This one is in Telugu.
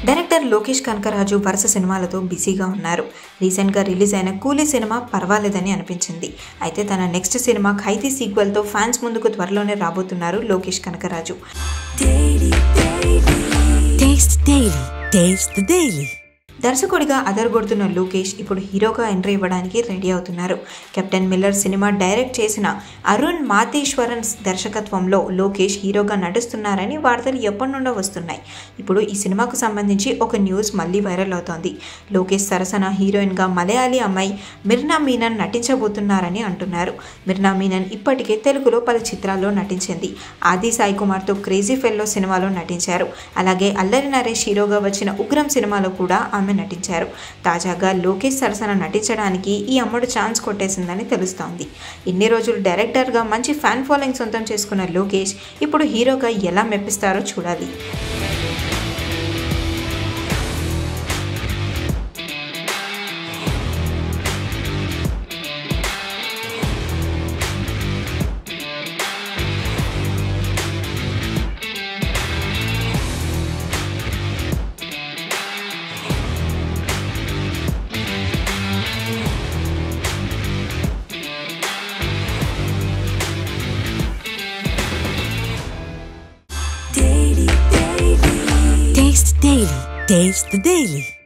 డైరెక్టర్ లోకేష్ కనకరాజు వరుస సినిమాలతో బిజీగా ఉన్నారు. రీసెంట్గా రిలీజ్ అయిన కూలీ సినిమా పర్వాలేదని అనిపించింది. అయితే తన నెక్స్ట్ సినిమా ఖైదీ సీక్వెల్తో ఫ్యాన్స్ ముందుకు త్వరలోనే రాబోతున్నారు లోకేష్ కనకరాజు. దర్శకుడిగా అదరగొడుతున్న లోకేష్ ఇప్పుడు హీరోగా ఎంట్రీ ఇవ్వడానికి రెడీ అవుతున్నారు. కెప్టెన్ మిల్లర్ సినిమా డైరెక్ట్ చేసిన అరుణ్ మాతేశ్వరన్ దర్శకత్వంలో లోకేష్ హీరోగా నటిస్తున్నారని వార్తలు ఎప్పటి నుండో వస్తున్నాయి. ఇప్పుడు ఈ సినిమాకు సంబంధించి ఒక న్యూస్ మళ్ళీ వైరల్ అవుతోంది. లోకేష్ సరసన హీరోయిన్గా మలయాళీ అమ్మాయి మిర్నా మీనన్ నటించబోతున్నారని అంటున్నారు. మిర్నా మీనన్ ఇప్పటికే తెలుగులో పలు చిత్రాల్లో నటించింది. ఆది సాయి కుమార్తో క్రేజీ ఫెల్లో సినిమాలో నటించారు. అలాగే అల్లరి నరేష్ హీరోగా వచ్చిన ఉగ్రం సినిమాలో కూడా నటించారు. తాజాగా లోకేష్ సరసన నటించడానికి ఈ అమ్మడు ఛాన్స్ కొట్టేసిందని తెలుస్తోంది. ఇన్ని రోజులు డైరెక్టర్గా మంచి ఫ్యాన్ ఫాలోయింగ్ సొంతం చేసుకున్న లోకేష్ ఇప్పుడు హీరోగా ఎలా మెప్పిస్తారో చూడాలి. Taste the Daily.